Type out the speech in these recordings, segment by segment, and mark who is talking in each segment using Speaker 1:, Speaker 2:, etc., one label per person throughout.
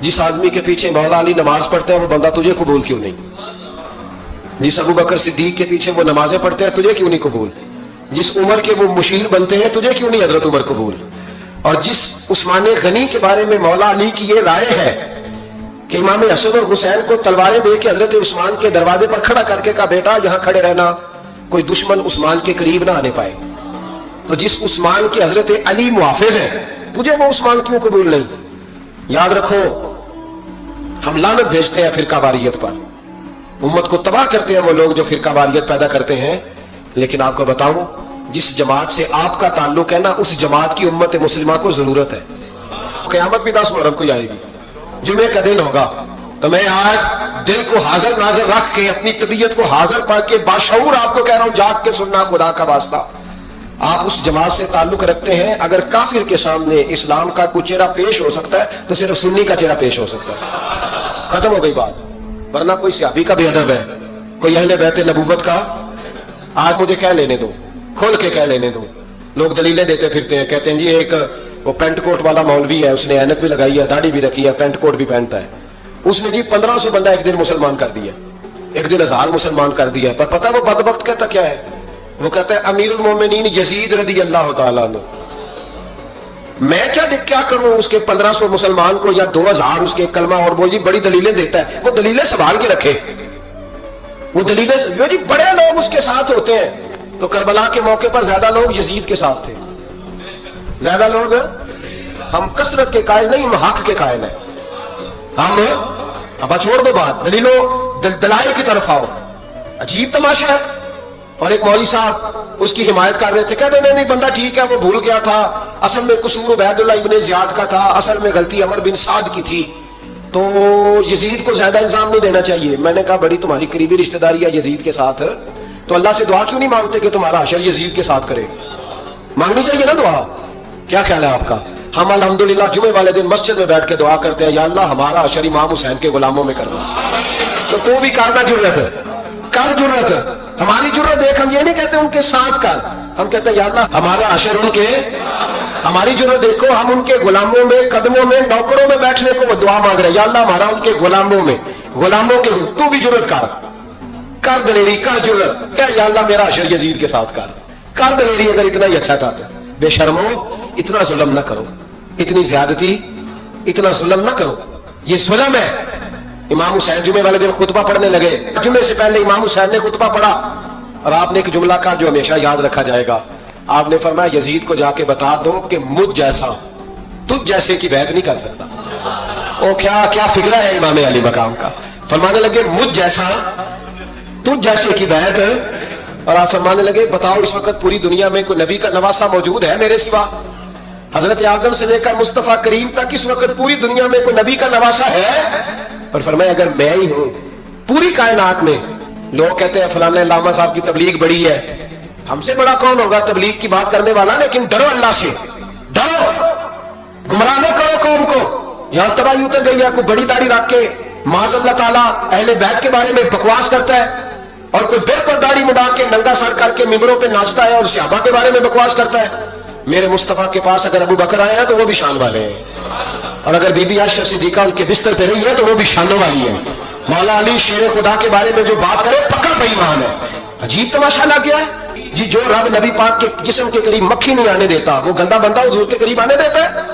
Speaker 1: जिस आदमी के पीछे मौला अली नमाज पढ़ते हैं वो बंदा तुझे कबूल क्यों नहीं? जिस अबू बकर सिद्दीक के पीछे वो नमाजें पढ़ते हैं तुझे क्यों नहीं कबूल? जिस उमर के वो मुशीर बनते हैं तुझे क्यों नहीं हजरत उमर कबूल? और जिस उस्मान गनी के बारे में मौला अली की ये राय है कि इमाम हसन और हुसैन को तलवारें दे के हजरत उस्मान के दरवाजे पर खड़ा करके कहा बेटा यहाँ खड़े रहना, कोई दुश्मन उस्मान के करीब ना आने पाए, तो जिस उस्मान के हजरत अली मुहाफिज है तुझे वो उस्मान क्यों कबूल नहीं? याद रखो, हम लानत भेजते हैं फिरका वारियत पर, उम्मत को तबाह करते हैं वो लोग जो फिरका वारियत पैदा करते हैं। लेकिन आपको बताऊं, जिस जमात से आपका ताल्लुक है ना, उस जमात की उम्मत मुस्लिमा को जरूरत है। क़यामत भी 10 मुहर्रम को आएगी, जुमे का दिन होगा, तो मैं आज दिल को हाजिर नाजिर रख के, अपनी तबीयत को हाजिर पा के बाशऊर आपको कह रहा हूं, जाग के सुनना खुदा का वास्ता। आप उस जमात से ताल्लुक रखते हैं, अगर काफिर के सामने इस्लाम का कुछ चेहरा पेश हो सकता है तो सिर्फ सुन्नी का चेहरा पेश हो सकता है। खत्म हो गई बात। वरना कोई सहाबी का भी अदब है, कोई अहले बैत नबूवत का, आज मुझे कह लेने दो, खोल के कह लेने दो। लोग दलीलें देते फिरते हैं, कहते हैं जी एक वो पेंट कोट वाला मौलवी है, उसने ऐनक भी लगाई है, दाढ़ी भी रखी है, पेंट कोट भी पहनता है, उसने जी 1500 बंदा एक दिन मुसलमान कर दिया, एक दिन 1000 मुसलमान कर दिया। पर पता वो बदबख्त कहता क्या है? वो कहता है अमीरुल मोमिनीन यजीद रज़ी अल्लाह तआला अन्हु। मैं क्या करूं उसके 1500 मुसलमान को या 2000 उसके कलमा, और वो जी बड़ी दलीलें देता है, वो दलीलें संभाल के रखे, वो दलीलें, वो जी बड़े लोग उसके साथ होते हैं। तो करबला के मौके पर ज्यादा लोग यजीद के साथ थे, ज्यादा लोग, हम कसरत के कायल नहीं, हम हक के कायल हैं। हम अब छोड़ दो बात, दलीलों दलाइल की तरफ आओ। अजीब तमाशा है। और एक मौलवी साहब उसकी हिमायत कर रहे थे, कहते नहीं बंदा ठीक है, वो भूल गया था, असल में कसूर उबैदुल्लाह इब्ने ज़ियाद का था, असल में गलती अमर बिन साद की थी, तो यजीद को ज्यादा इल्जाम नहीं देना चाहिए। मैंने कहा बड़ी तुम्हारी करीबी रिश्तेदारी है यजीद के साथ, तो अल्लाह से दुआ क्यों नहीं मांगते कि तुम्हारा हशर यजीद के साथ करे? मांगनी चाहिए ना दुआ। क्या ख्याल है आपका? हम अल्हम्दुलिल्लाह जुमे वाले दिन मस्जिद में बैठ के दुआ करते हैं, या अल्लाह हमारा हशर इमाम हुसैन के गुलामों में करना। तो तू भी करना जुर्रत है, कर जुर्रत है। हमारी जुर्रत देख, हम ये नहीं कहते उनके साथ कर, हम कहते हैं या अल्लाह हमारा अशर उनके, हमारी जुर्रत देखो, हम उनके गुलामों में, कदमों में, नौकरों में बैठने को वो दुआ मांग रहे हैं, या अल्लाह हमारा उनके गुलामों में, गुलामों के, तू भी जुर्रत कर दलेरी, कर जुर्रत, क्या या अल्लाह मेरा अशर यजीद के साथ कर दलेरी। अगर इतना ही अच्छा था तो बेशर्मो, इतना जुल्म न करो, इतनी ज्यादती, इतना जुल्म न करो, ये जुल्म है। इमाम हुसैन जुमे वाले दिन खुतबा पढ़ने लगे, जुमे से पहले इमाम हुसैन ने खुतबा पढ़ा, और आपने एक जुमला कहा जो हमेशा याद रखा जाएगा। आपने फरमाया यजीद को जाके बता दो कि मुझ जैसा तुझ जैसे की बैत नहीं कर सकता। ओ क्या फिक्रा है इमाम अली मकाम का। फरमाने लगे मुझ जैसा तुझ जैसे की बैत, और आप फरमाने लगे बताओ इस वक्त पूरी दुनिया में कोई नबी का नवासा मौजूद है मेरे सिवा? हजरत आदम से लेकर मुस्तफा करीम तक इस वक्त पूरी दुनिया में कोई नबी का नवासा है? पर फरमाया अगर मैं ही हूं पूरी कायनात में, लोग कहते हैं फलाने लामा साहब की तबलीग बड़ी है, हमसे बड़ा कौन होगा तबलीग की बात करने वाला? लेकिन डरो अल्लाह से, डरो, गुमराह न करो कौम को। यहां तबाही उतर गई है, कोई बड़ी दाढ़ी रख के माज़अल्लाह ताला अहले बैत के बारे में बकवास करता है, और कोई बिल्कुल दाढ़ी मुड़ा के नंगा सर करके मिंबरों पे नाचता है और सहाबा के बारे में बकवास करता है। मेरे मुस्तफा के पास अगर अबू बकर आए हैं तो वो भी शान वाले हैं, और अगर बीबी आयशा सिद्दीका उनके बिस्तर पे रही है तो वो भी शानों वाली है। मौला अली शेर खुदा के बारे में जो बात करे पक्का बेईमान है। अजीब तमाशा लग गया है जी। जो रब नबी पाक के जिस्म के करीब मक्खी नहीं आने देता, वो गंदा बंदा हुजूर के करीब आने देता है?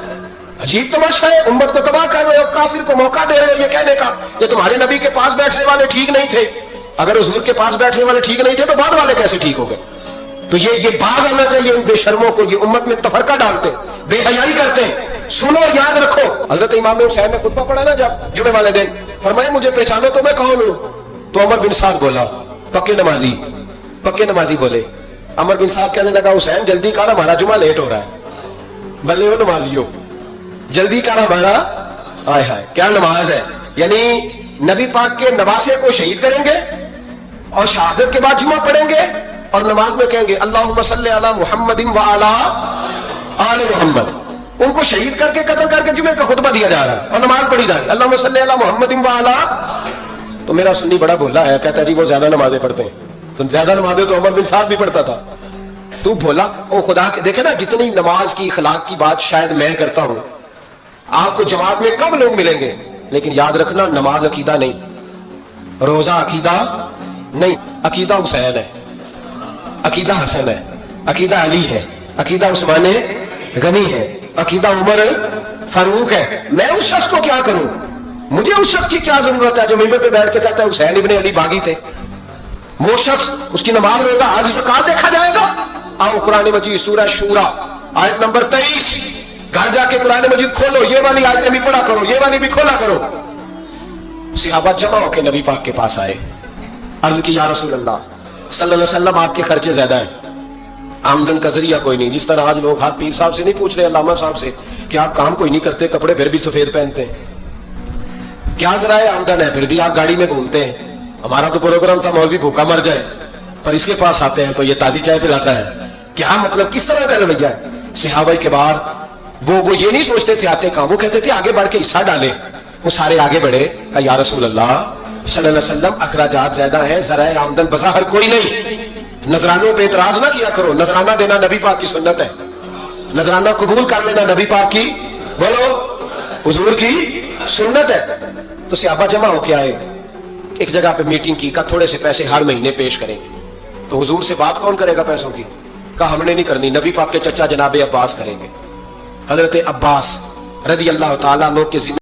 Speaker 1: अजीब तमाशा है। उम्मत को तबाह कर रहे हो, काफिर को मौका दे रहे हो ये कहने का ये तुम्हारे नबी के पास बैठने वाले ठीक नहीं थे। अगर हुजूर के पास बैठने वाले ठीक नहीं थे तो बाद वाले कैसे ठीक हो गए? तो ये बात आना चाहिए उन बेशर्मों को, ये उम्मत में तफरका डालते, बेहयाई करते। सुनो, याद रखो, हजरत इमाम हुसैन ने खुतबा पढ़ा ना जब जुमे वाले दिन, फरमाया मुझे पहचानो तो मैं कौन हूं? तो अमर बिन साद बोला, पक्के नमाजी बोले। अमर बिन साद कहने लगा हुसैन जल्दी कर, हमारा जुमा लेट हो रहा है। बल्ले हो नमाजियों, जल्दी कर हमारा, हाय हाय क्या नमाज है। यानी नबी पाक के नवासे को शहीद करेंगे और शहादत के बाद जुमा पढ़ेंगे और नमाज में कहेंगे अल्लाहुम्मा सल्ली अला मुहम्मदिन व अला आले मुहम्मद। उनको शहीद करके कत्ल करके जुमे का खुतबा दिया जा रहा है और नमाज पढ़ी जा रही है अल्लाहुम्मा सल्ली अला मुहम्मदिन व अला। तो मेरा सुन्नी बड़ा भोला है, कहता जी वो ज्यादा नमाजें पढ़ते हैं। तो ज्यादा नमाजें तो उमर बिन साद भी पढ़ता था। तू भोला ओ खुदा के, देखे ना जितनी नमाज की इखलाक की बात शायद मैं करता हूं, आपको जमात में कब लोग मिलेंगे لیکن یاد رکھنا نماز عقیدہ نہیں, روزہ عقیدہ نہیں. عقیدہ حسین ہے, عقیدہ حسن ہے, عقیدہ علی ہے, عقیدہ عثمان غنی ہے, عقیدہ عمر فاروق ہے. میں اس شخص کو کیا کروں؟ مجھے اس شخص کی کیا ضرورت ہے جو ممبر پہ بیٹھ کے کہتا ہے حسین ابن علی باغی تھے؟ وہ شخص, اس کی نماز روزہ آج زکات دیکھا جائے گا. آؤ قرآن مجید سورہ شورا آیت نمبر 23, گھر جا کے قرآن مجید کھولو, یہ والی آیتیں بھی پڑھا کرو, یہ والی بھی کھولا کرو. صحابہ جمع ہو کے نبی پاک کے پاس آئے, عرض کی یا رسول اللہ صلی اللہ علیہ وسلم آپ کے خرچے زیادہ ہیں, آمدن کا ذریعہ کوئی نہیں. جس طرح آج لوگ ہاتھ پیر صاحب سے نہیں پوچھ رہے, علامہ صاحب سے, کہ آپ کام کوئی نہیں کرتے, کپڑے پھر بھی سفید پہنتے ہیں, کیا ذرائع آمدن ہے, پھر بھی آپ گاڑی میں گھومتے ہیں. ہمارا تو پروگرام تھا مولوی بھوکا مر جائے, پر اس کے پاس آتے ہیں تو یہ تازی چائے پلاتا ہے. کیا مطلب, کس طرح کا رویہ ہے؟ صحابہ کے بعد وہ یہ نہیں سوچتے تھے آتے کام, وہ کہتے تھے آگے بڑھ کے حصہ ڈالیں. وہ سارے آگے بڑھے, کہا یا رسول اللہ صلی اللہ علیہ وسلم اخراجات زیادہ ہیں, ذرائع آمدن بظاہر کوئی نہیں. نذرانوں پہ اعتراض نہ کیا کرو, نذرانہ دینا نبی پاک کی سنت ہے, نذرانہ قبول کر لینا نبی پاک کی, بولو حضور کی سنت ہے. تو صحابہ جمع ہو کے آئے, ایک جگہ پہ میٹنگ کی, کہا تھوڑے سے پیسے ہر مہینے پیش کریں گے. تو حضور سے بات کون کرے گا پیسوں کی؟ کہا ہم نے نہیں کرنی, نبی پاک کے چچا جناب عباس کریں گے. حضرت عباس رضی اللہ تعالیٰ عنہ کے